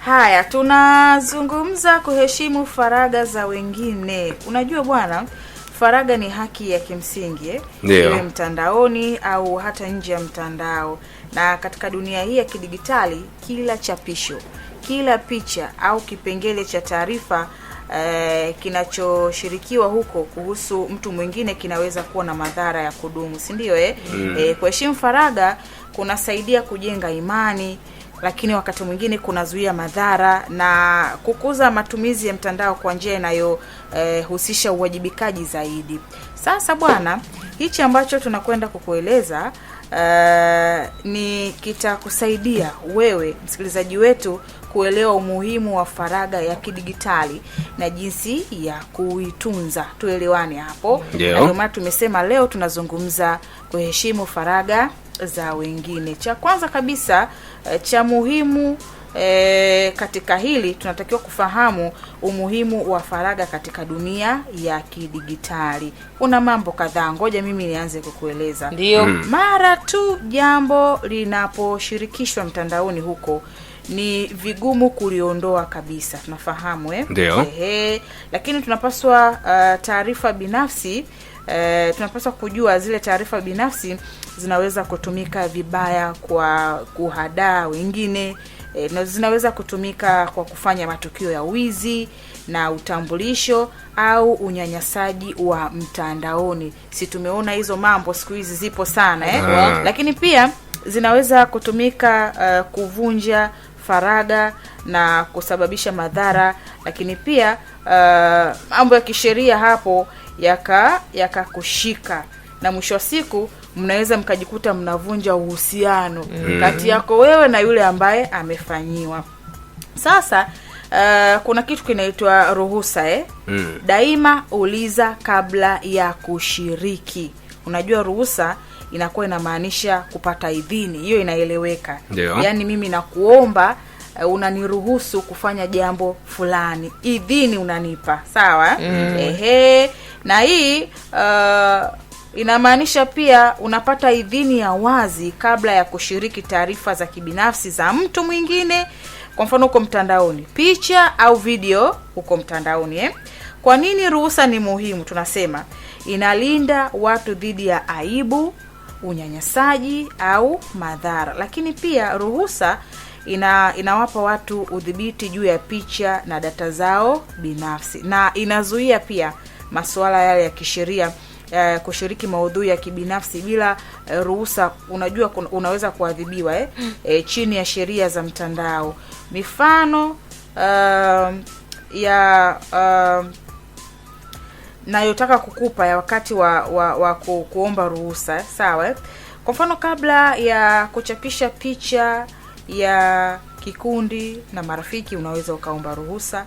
Haya, tunazungumza kuheshimu faragha za wengine. Unajua bwana, faragha ni haki ya kimsingi, iwe mtandaoni au hata nje ya mtandao. Na katika dunia hii ya kidigitali, kila chapisho, kila picha au kipengele cha taarifa kinachoshirikiwa huko kuhusu mtu mwingine kinaweza kuwa na madhara ya kudumu, si ndio? Kuheshimu faragha kunasaidia kujenga imani, lakini wakati mwingine kunazuia madhara na kukuza matumizi ya mtandao kwa njia inayohusisha uwajibikaji zaidi. Sasa bwana, hichi ambacho tunakwenda kukueleza ni kitakusaidia wewe msikilizaji wetu kuelewa umuhimu wa faragha ya kidigitali na jinsi ya kuitunza. Tuelewane hapo. Ndio maana tumesema leo tunazungumza kuheshimu faragha za wengine. Cha kwanza kabisa, cha muhimu katika hili tunatakiwa kufahamu umuhimu wa faragha katika dunia ya kidigitali. Kuna mambo kadhaa, ngoja mimi nianze kukueleza. Ndio. Mara tu jambo linaposhirikishwa mtandaoni huko, ni vigumu kuliondoa kabisa. Tunafahamu lakini tunapaswa taarifa binafsi, tunapaswa kujua zile taarifa binafsi zinaweza kutumika vibaya kwa kuhadaa wengine, na zinaweza kutumika kwa kufanya matukio ya wizi na utambulisho au unyanyasaji wa mtandaoni. Si tumeona hizo mambo siku hizi zipo sana Lakini pia zinaweza kutumika kuvunja faragha na kusababisha madhara, lakini pia mambo ya kisheria hapo yakakushika na mwisho wa siku mnaweza mkajikuta mnavunja uhusiano kati yako wewe na yule ambaye amefanyiwa. Sasa kuna kitu kinaitwa ruhusa Daima uliza kabla ya kushiriki. Unajua ruhusa inakuwa inamaanisha kupata idhini. Hiyo inaeleweka. Yaani mimi nakuomba unaniruhusu kufanya jambo fulani. Idhini unanipa. Sawa? Na hii inamaanisha pia unapata idhini ya wazi kabla ya kushiriki taarifa za kibinafsi za mtu mwingine. Kwa mfano uko mtandaoni, picha au video uko mtandaoni. Kwa nini ruhusa ni muhimu? Tunasema inalinda watu dhidi ya aibu, unyanyasaji au madhara. Lakini pia ruhusa inawapa watu udhibiti juu ya picha na data zao binafsi, na inazuia pia masuala yale ya kisheria kushiriki maudhui ya kibinafsi bila ruhusa. Unajua unaweza kuadhibiwa chini ya sheria za mtandao. Mifano nayotaka kukupa ya wakati wa kuomba ruhusa, sawa? Kwa mfano, kabla ya kuchapisha picha ya kikundi na marafiki unaweza ukaomba ruhusa.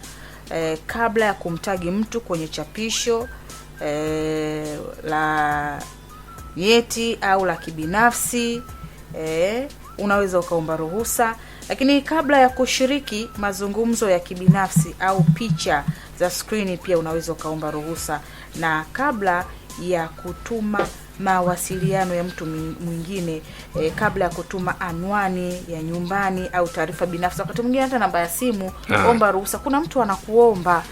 Kabla ya kumtagi mtu kwenye chapisho la nyeti au la kibinafsi unaweza ukaomba ruhusa. Lakini kabla ya kushiriki mazungumzo ya kibinafsi au picha za screen pia unaweza ukaomba ruhusa. Na kabla ya kutuma mawasiliano ya mtu mwingine, kabla ya kutuma anwani ya nyumbani au taarifa binafsi, wakati mwingine hata namba ya simu, omba ruhusa. Kuna mtu anakuomba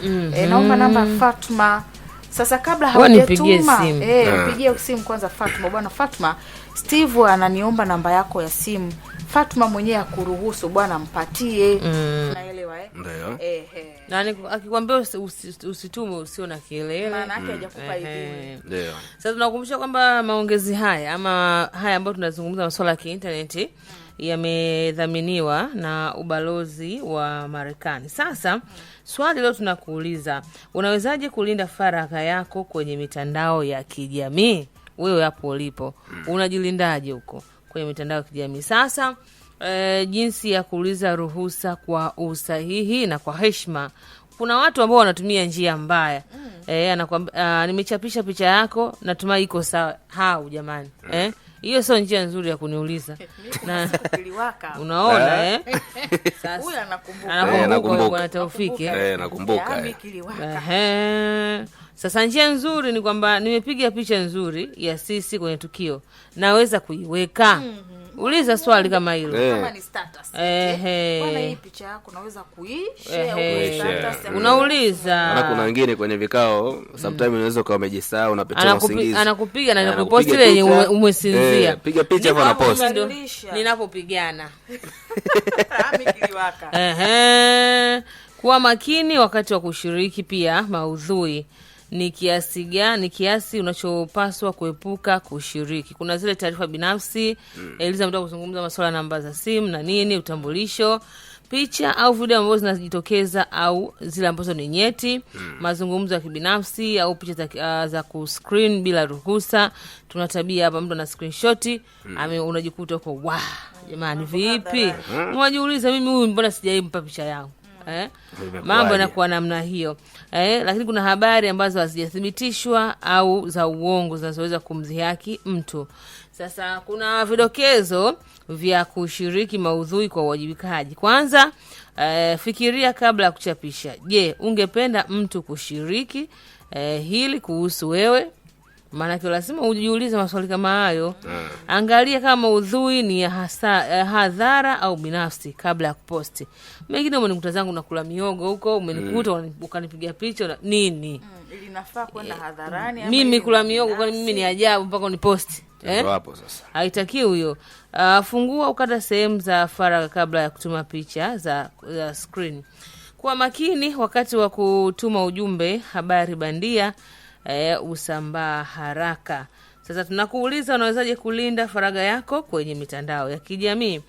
naomba namba Fatma. Sasa kabla hajatuma mpigie simu kwanza Fatma, bwana Fatma, Steve ananiomba namba yako ya simu. Fatma mwenyewe akuruhusu, bwana mpatie. Unaelewa Ndio. Na akikwambia usitume usio na kelele, maana yake hajakupa idhini. Ndio. Sasa tunakumbusha kwamba maongezi haya ama haya ambayo tunazungumza masuala ya kiinternet yamedhaminiwa na ubalozi wa Marekani. Sasa swali leo tunakuuliza, unawezaje kulinda faragha yako kwenye mitandao ya kijamii? Wewe hapo ulipo unajilindaje huko kwenye mitandao ya kijamii? Sasa jinsi ya kuuliza ruhusa kwa usahihi na kwa heshima. Kuna watu ambao wanatumia njia mbaya. Anakuambia nimechapisha picha yako, natumai iko sawa. Jamani. Hiyo sio njia nzuri ya kuniuliza. Na unaona sasa huyu anakumbuka bwana Taufiki nakumbuka. Sasa njia nzuri ni kwamba nimepiga picha nzuri ya sisi kwenye tukio, naweza kuiweka. Uliza swali kama hilo. Kama ni status. Bwana, hii picha yako unaweza kuishare au status. Unauliza. Na kuna wengine kwenye vikao sometimes unaweza kama umejisahau unapitia usingizi. Anakupiga na anakuposti ile yenye umesinzia. Piga picha hapo na post. Ninapopigana. Mikiliwaka. Kuwa makini wakati wa kushiriki pia maudhui. Ni kiasi unachopaswa kuepuka kushiriki. Kuna zile taarifa binafsi, Eliza mtaka kuzungumza masuala namba za simu na nini, utambulisho, picha au video ambazo zinajitokeza au zile ambazo ni nyeti, mazungumzo ya kibinafsi au picha za kuscreen bila ruhusa. Tuna tabia hapa mtu ana screenshot, unajikuta uko jamani vipi? Unajiuliza mimi huyu mbona sijaimpa picha yangu? Mambo yanakuwa namna hiyo. Lakini kuna habari ambazo hazijathibitishwa au za uongo zinazoweza kumdhihaki mtu. Sasa kuna vidokezo vya kushiriki maudhui kwa uwajibikaji. Kwanza, fikiria kabla ya kuchapisha. Je, ungependa mtu kushiriki hili kuhusu wewe? Maana lazima ujiulize maswali kama hayo. Angalia kama maudhui ni ya hadhara au binafsi kabla ya kuposti. Mengine umenikuta zangu nakula miogo huko, umenikuta ukanipiga picha nini? Ili nafaa kwenda hadharani. Mimi kula miogo kwani mimi ni ajabu mpaka uniposti? Hapo sasa. Haitaki huyo. Fungua ukata sehemu za faragha kabla ya kutuma picha za screen. Kuwa makini wakati wa kutuma ujumbe, habari bandia usambaa haraka. Sasa tunakuuliza, unawezaje kulinda faragha yako kwenye mitandao ya kijamii?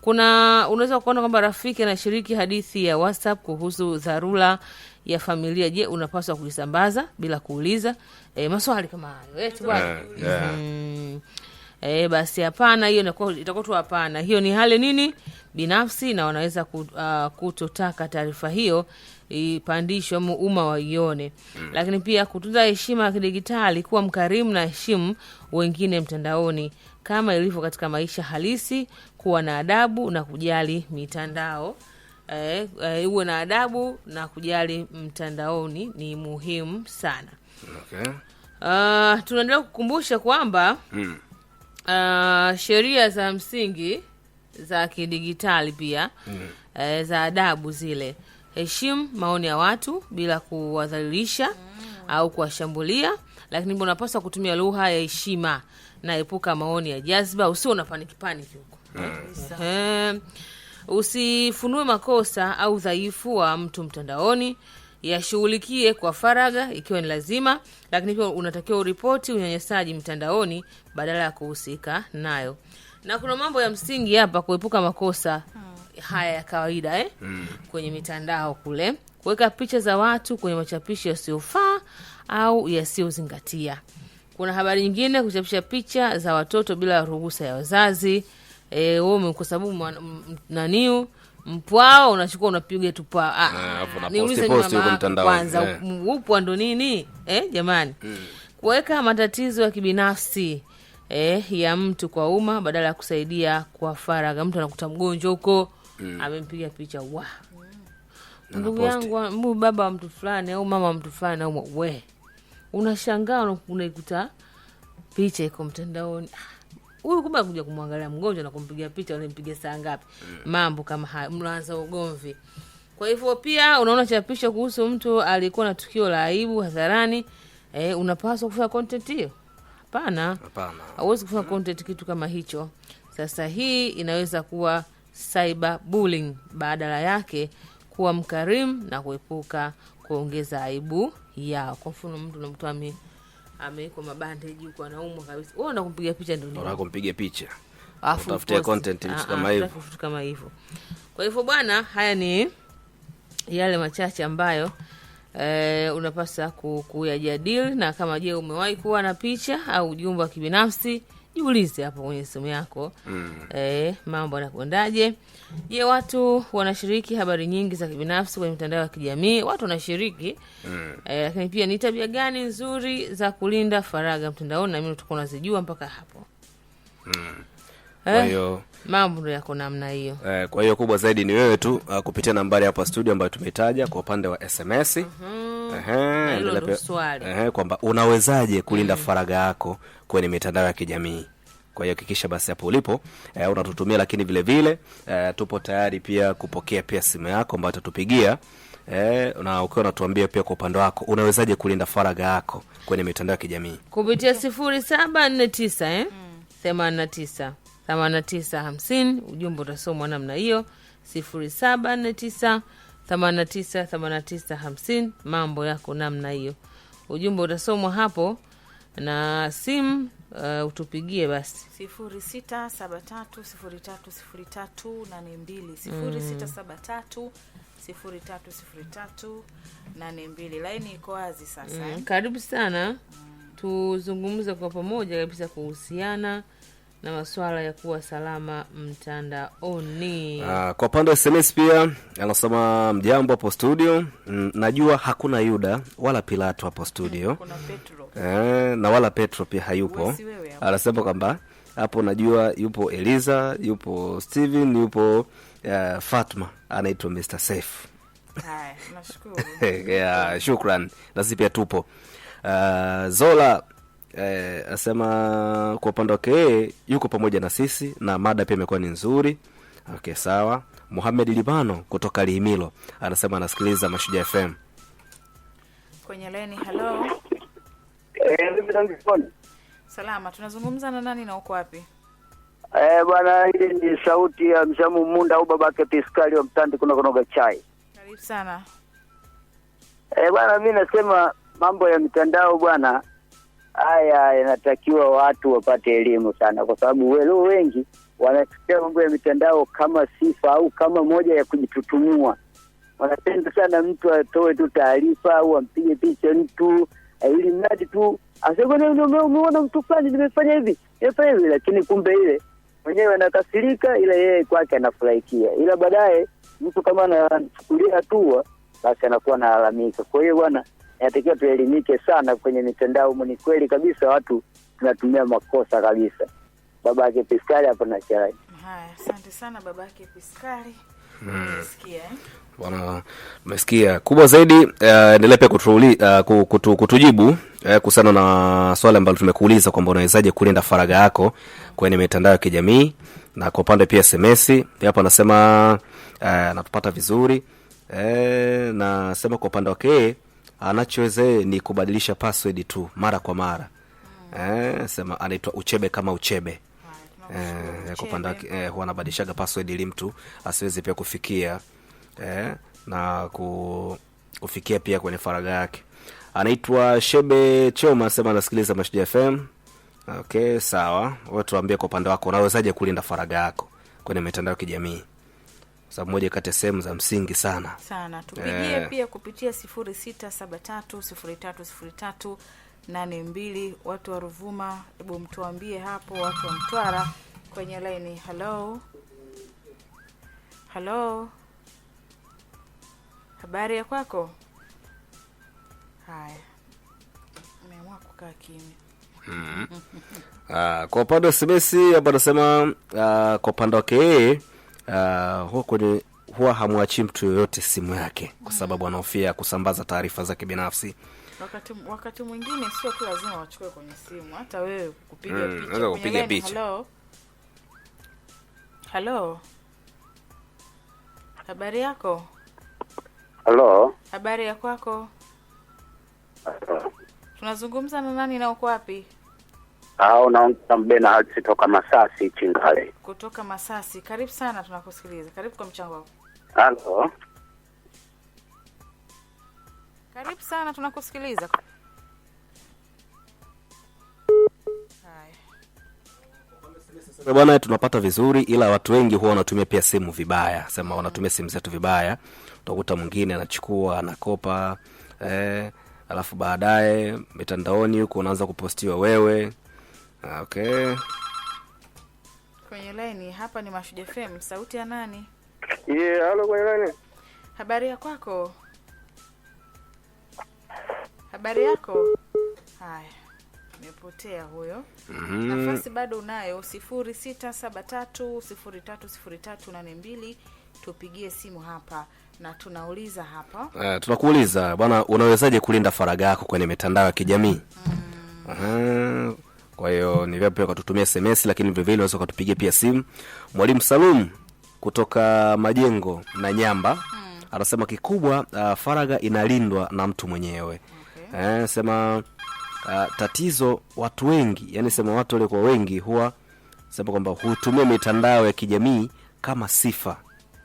Unaweza kuona kwamba rafiki anashiriki hadithi ya WhatsApp kuhusu dharura ya familia. Je, unapaswa kuisambaza bila kuuliza? Maswali kama hayo. Bwana. Basi hapana, hiyo itakuwa tu hapana. Hiyo ni hali nini? Binafsi, na wanaweza kutotaka taarifa hiyo ipandishwe umma waione. Lakini pia kutunza heshima ya kidigitali, kuwa mkarimu na heshimu wengine mtandaoni kama ilivyo katika maisha halisi. Kuwa na adabu na kujali mitandao. Uwe na adabu na kujali mtandaoni ni muhimu sana. Okay. Tunaendelea kukumbusha kwamba sheria za msingi za kidigitali pia za adabu zile. Heshimu maoni ya watu bila kuwadhalilisha au kuwashambulia, lakini unapaswa kutumia lugha ya heshima na epuka maoni ya jazba. Usio na paniki huko. Usifunue makosa au dhaifu wa mtu mtandaoni. Yashughulikie kwa faragha ikiwa ni lazima, lakini pia unatakiwa uripoti unyanyasaji mtandaoni badala ya kuhusika nayo. Na kuna mambo ya msingi hapa kuepuka makosa haya ya kawaida kwenye mitandao kule. Kuweka picha za watu kwenye machapisho yasiyofaa au yasiyozingatia. Kuna habari nyingine, kuchapisha picha za watoto bila ruhusa ya wazazi. Wewe kwa sababu mpwao unachukua unapiga tu pa. Niulize mama kwanza, upwa ndo nini? Jamani. Kuweka matatizo ya kibinafsi ya mtu kwa umma badala ya kusaidia kwa faragha. Mtu anakuta mgonjwa huko, amempiga picha ndugu yangu, baba wa mtu fulani au mama wa mtu fulani au unashangaa unaikuta picha iko mtandaoni. Huyu kumbe anakuja kumwangalia mgonjwa na kumpiga picha, unampiga saa ngapi? Mambo kama haya mnaanza ugomvi. Kwa hivyo pia unaona chapisho kuhusu mtu alikuwa na tukio la aibu hadharani, unapaswa kufanya content hiyo? Hapana. Hauwezi kufanya content kitu kama hicho. Sasa hii inaweza kuwa cyberbullying. Badala yake kuwa mkarimu na kuepuka kuongeza aibu yao. Kwa mfano mtu ameweka mabandage huko anaumwa kabisa. Wewe unataka kumpiga picha ndio nini? Unataka kumpiga picha. Utafutia content kama hivyo. Kwa hivyo bwana, haya ni yale machache ambayo unapaswa kuyajadili. Na kama je, umewahi kuwa na picha au ujumbe wa kibinafsi, jiulize hapo kwenye simu yako. Mambo yanakwendaje? Je, watu wanashiriki habari nyingi za kibinafsi kwenye mitandao ya kijamii? Watu wanashiriki. Lakini pia ni tabia gani nzuri za kulinda faragha mtandaoni? Na mimi tutakuwa tunazijua mpaka hapo. Kwa hiyo mambo ndio yako namna hiyo. Kwa hiyo kubwa zaidi ni wewe tu kupitia nambari hapa studio ambayo tumetaja kwa upande wa SMS. Hilo swali. Kwamba unawezaje kulinda faragha yako kwenye mitandao ya kijamii. Kwa hiyo hakikisha basi hapo ulipo unatutumia, lakini vile vile tupo tayari pia kupokea pia simu yako ambayo utatupigia na ukiwa unatuambia pia kwa upande wako unawezaje kulinda faragha yako kwenye mitandao ya kijamii kupitia 0749 89 8950. Ujumbe utasomwa namna hiyo 0749 89 8950. Mambo yako namna hiyo, ujumbe utasomwa hapo na simu utupigie basi 0673030382 0673030382. Laini iko wazi sasa. Karibu sana. Tuzungumze kwa pamoja kabisa kuhusiana na masuala ya kuwa salama mtandaoni. Kwa upande wa SMS pia anasema mjambo hapo studio. Najua hakuna Yuda wala Pilato hapo studio. Kuna Petro. Na wala Petro pia hayupo. Anasema kwamba hapo najua yupo Eliza, yupo Steven, yupo Fatma, anaitwa Mr. Safe. Haya, nashukuru. Shukran. Na sisi pia tupo. Zola asema kwa upande wake yuko pamoja na sisi na mada pia imekuwa ni nzuri. Okay, sawa. Mohamed Libano kutoka Lihimilo anasema anasikiliza Mashujaa FM. Kwenye line, hello. Salama, tunazungumza na nani na uko wapi? Bwana, hii ni sauti ya Mshamu Munda au babake Piskali wa Mtandi kunoga chai. Karibu sana. Bwana, mimi nasema mambo ya mitandao bwana, haya yanatakiwa watu wapate elimu sana, kwa sababu welo wengi wanachukulia mambo ya mitandao kama sifa au kama moja ya kujitutumua. Wanapenda sana mtu atoe tu taarifa au ampige picha mtu ili mradi tu aseme umeona mtu fulani nimefanya hivi, lakini kumbe ile mwenyewe anakasirika, ila yeye kwake anafurahikia, ila baadaye mtu kama anachukulia hatua basi anakuwa analalamika. Kwa hiyo bwana, inatakiwa tuelimike sana kwenye mitandao. Ni kweli kabisa watu tunatumia makosa kabisa. Babake Piskali hapo na chai. Haya, asante sana babake Piskali. Umesikia Bwana, umesikia. Kubwa zaidi endelea pia kutujibu kuhusiana na swali ambalo tumekuuliza kwamba unawezaje kulinda faragha yako kwenye mitandao ya kijamii. Na kwa upande pia SMS hapo anasema anatupata vizuri. Na sema kwa upande wake anachoweza ni kubadilisha password tu mara kwa mara. Sema anaitwa Uchebe kama Uchebe. Kwa upande wake huwa anabadilishaga password ili mtu asiweze pia kufikia na kufikia pia kwenye faragha yake. Anaitwa Shebe Choma, sema anasikiliza Mashujaa FM. Okay, sawa. Wewe tuambie kwa upande wako unawezaje kulinda faragha yako kwenye mitandao ya kijamii? Sababu moja kati ya sehemu za msingi sana. Tupigie pia kupitia 0673030382. Watu wa Ruvuma, hebu mtuambie hapo. Watu wa Mtwara kwenye line, hello. Hello. Habari ya kwako? Haya. Umeamua kukaa kimya. Kwa upande wa SMS hapa anasema kwa upande wake huwa hamwachi mtu yoyote simu yake kwa sababu anahofia kusambaza taarifa zake binafsi. Wakati mwingine sio tu lazima wachukue kwenye simu, hata wewe kupiga picha. Hello. Hello. Habari yako? Hello. Habari ya kwako? Tunazungumza na nani na uko wapi? Unaongea Mbena Hadi kutoka Masasi Chingale. Kutoka Masasi. Karibu sana, tunakusikiliza. Karibu kwa mchango wako. Hello. Karibu sana, tunakusikiliza. Bwana, tunapata vizuri, ila watu wengi huwa wanatumia pia simu vibaya. Sema wanatumia simu zetu vibaya. Utakuta mwingine anachukua, anakopa alafu baadaye mitandaoni huko unaanza kupostiwa wewe. Okay. Kwenye line hapa ni Mashujaa FM, sauti ya nani? Hello kwenye line. Habari ya kwako? Habari yako? Haya. Nimepotea huyo. Nafasi bado unayo 0673030382. Tupigie simu hapa na tunauliza hapa. Tunakuuliza bwana, unawezaje kulinda faragha yako kwenye mitandao ya kijamii? Kwa hiyo ni vyema pia kututumia SMS, lakini vile vile unaweza kutupigia pia simu. Mwalimu Salum kutoka Majengo na Nyamba anasema kikubwa faragha inalindwa na mtu mwenyewe. Okay. Sema tatizo watu wengi, yani sema watu wale kwa wengi huwa sema kwamba hutumia mitandao ya kijamii kama sifa,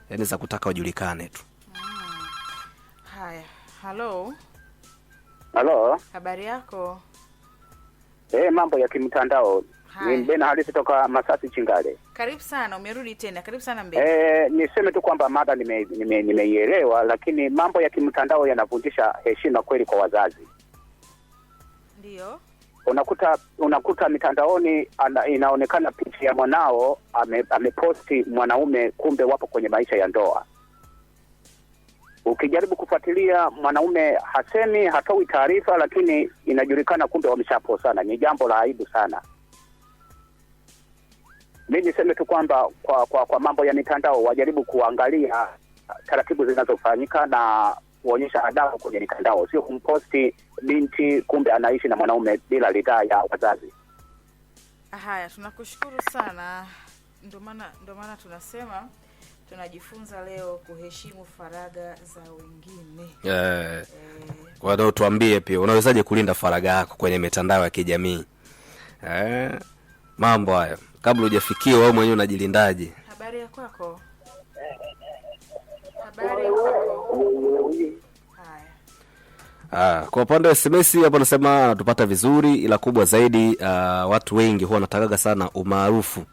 yani za kutaka wajulikane tu. Haya, halo. Halo. Habari yako? Mambo ya kimtandao. Ni Mbena Halisi toka Masasi Chingale. Karibu sana, umerudi tena. Karibu sana Mbena. Niseme tu kwamba mada nimeielewa, lakini mambo ya kimtandao yanavunjisha heshima kweli kwa wazazi. Ndio. Unakuta mitandaoni inaonekana picha ya mwanao ameposti mwanaume, kumbe wapo kwenye maisha ya ndoa. Ukijaribu kufuatilia mwanaume hasemi, hatoi taarifa, lakini inajulikana kumbe wameshaposana. Ni jambo la aibu sana. Mimi niseme tu kwamba kwa mambo ya mitandao wajaribu kuangalia taratibu zinazofanyika na kuonyesha adabu kwenye mitandao, sio kumposti binti kumbe anaishi na mwanaume bila ridhaa ya wazazi. Haya, tunakushukuru sana. Ndio maana tunasema tunajifunza leo kuheshimu faragha za wengine. Kwa tuambie pia unawezaje kulinda faragha yako kwenye mitandao ya kijamii? Mambo haya kabla hujafikia wewe mwenyewe unajilindaje? Habari ya kwako? Habari ya kwako? Haya. Kwa upande wa SMS hapo nasema anatupata vizuri, ila kubwa zaidi watu wengi huwa wanatakaga sana umaarufu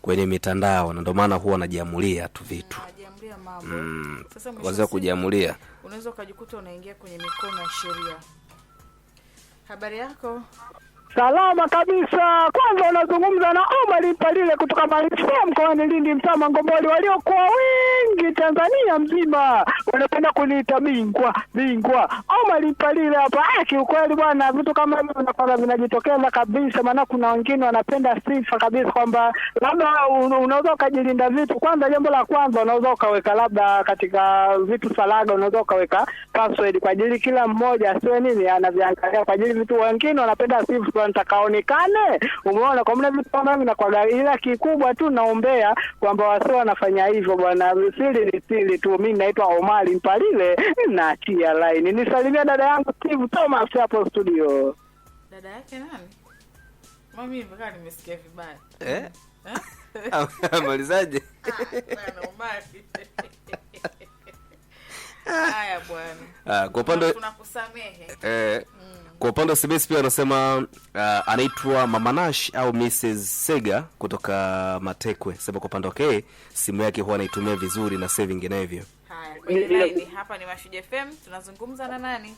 kwenye mitandao, na ndio maana huwa wanajiamulia tu vitu. Wanajiamulia mambo. Sasa wazee kujiamulia. Unaweza ukajikuta unaingia kwenye mikono ya sheria. Habari yako? Salama kabisa. Kwanza unazungumza na Omar Mpalile kutoka Manispaa mkoani Lindi, mtaa Mangomboli, waliokuwa wengi Tanzania mzima wanapenda kuniita bingwa. Omar Mpalile hapa. Kiukweli bwana, vitu kama hivi vinapanga vinajitokeza kabisa, maana kuna wengine wanapenda sifa kabisa kwamba labda unaweza ukajilinda vitu. Kwanza jambo la kwanza unaweza ukaweka labda katika vitu faragha, unaweza ukaweka password kwa ajili kila mmoja asiwe nini anaviangalia, kwa ajili vitu wengine wanapenda sifa nitakaonekane. Umeona, kwa maana vitu kama hivi na kwa ila kikubwa tu naombea kwamba wasio wanafanya hivyo bwana. Siri tu. Mimi naitwa Omar Mpalile na tia line. Nisalimia dada yangu Steve Thomas hapo studio. Dada yake nani? Mimi mpaka nimesikia vibaya. Malizaje? Bwana Omar. Haya bwana. Kwa upande tunakusamehe. Kwa upande wa CBS pia anasema anaitwa Mama Nash au Mrs. Sega kutoka Matekwe. Sema kwa upande wake simu yake huwa anaitumia vizuri na save vinginevyo. Haya, kwenye line hapa ni Mashujaa FM, tunazungumza na nani?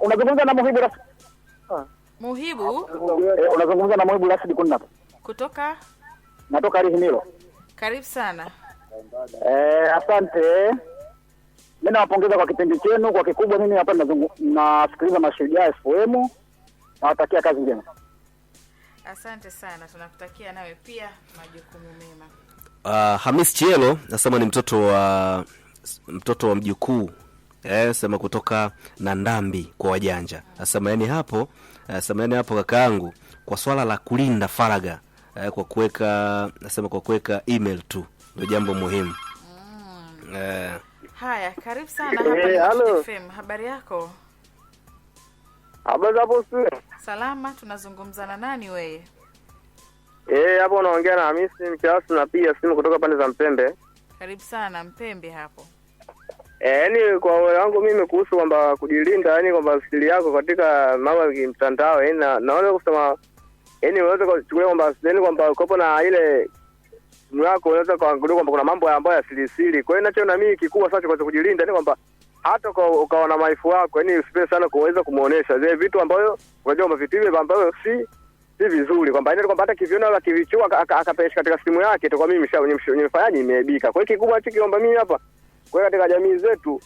Unazungumza na Muhibu Rashid. Muhibu? Unazungumza na Muhibu Rashid kunna. Kutoka? Natoka Rihimilo. Karibu sana. Asante. Mimi nawapongeza kwa kipindi chenu. Kwa kikubwa mimi hapa nasikiliza Mashujaa FM. Nawatakia kazi njema. Asante sana. Tunakutakia nawe pia majukumu mema. Hamis Chielo nasema ni mtoto wa mjukuu. Sema kutoka Nandambi kwa wajanja. Nasema yani hapo kakaangu kwa swala la kulinda faragha kwa kuweka email tu ndio jambo muhimu. Haya, karibu sana hapa FM. Habari yako? Habari hapo sio? Salama, tunazungumza na nani wewe? Hapo unaongea na Hamisi Mkiasi, napiga simu kutoka pande za Mpembe. Karibu sana Mpembe hapo. Yaani kwa wewe wangu mimi kuhusu kwamba kujilinda, yani kwamba siri yako katika mambo ya mtandao, naona kusema unaweza kuchukulia kwamba ukopo na ile mwako unaweza kuangalia kwamba kuna mambo ambayo ya siri. Kwa hiyo nachoona mimi kikubwa sasa kwa kujilinda ni kwamba hata ukaona maifu wako, yani usipe sana kuweza kumuonesha zile vitu ambayo unajua kwamba vitu hivi ambayo si vizuri, kwamba hata kiviona la kivichua akapesha katika simu yake itakuwa mimi nimefanyaje, imeibika. Kwa hiyo kikubwa hiki kwamba mimi hapa kwa katika jamii zetu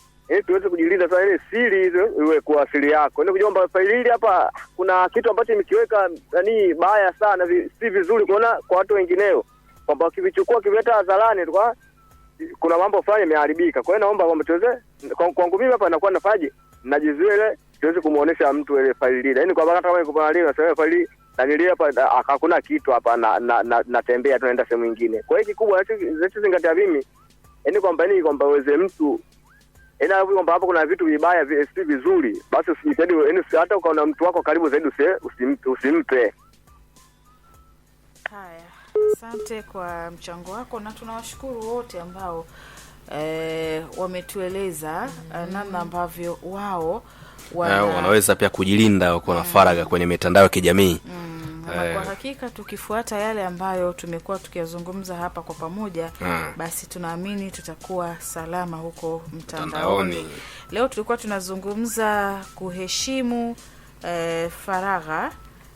tuweze kujilinda sana ile siri hizo iwe kwa siri yako. Ndio kujua kwamba faili hili hapa kuna kitu ambacho nimekiweka yani baya sana, si vizuri kuona kwa watu wengineo, kwamba kivichukua kivileta hadharani tukwa kuna mambo fulani yameharibika. Kwa hiyo naomba kwamba tuweze kwangu mimi hapa nakuwa nafaje najizuia ile tuweze kumuonesha mtu ile faili ile. Yaani kwa sababu hata kama iko pale nasema faili na nilia hapa hakuna kitu hapa natembea tunaenda sehemu nyingine. Kwa hiyo kikubwa nachozingatia mimi kwamba uweze mtu kwamba hapo kuna vitu vibaya si vizuri, basi usijitahidi hata ukaona mtu wako karibu zaidi usimpe. Haya, asante kwa mchango wako, na tunawashukuru wote ambao wametueleza namna ambavyo wao wanaweza pia kujilinda wako na faragha kwenye mitandao ya kijamii. Kwa hakika tukifuata yale ambayo tumekuwa tukiyazungumza hapa kwa pamoja, basi tunaamini tutakuwa salama huko mtandaoni. Leo tulikuwa tunazungumza kuheshimu faragha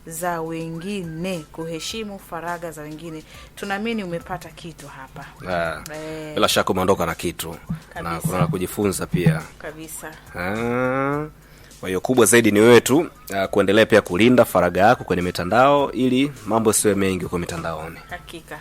za wengine, kuheshimu faragha za wengine. Tunaamini umepata kitu hapa. Bila shaka umeondoka na kitu na kuna kujifunza pia kabisa. Kwa hiyo kubwa zaidi ni wewe tu kuendelea pia kulinda faragha yako kwenye mitandao ili mambo siwe mengi kwa mitandaoni. Hakika.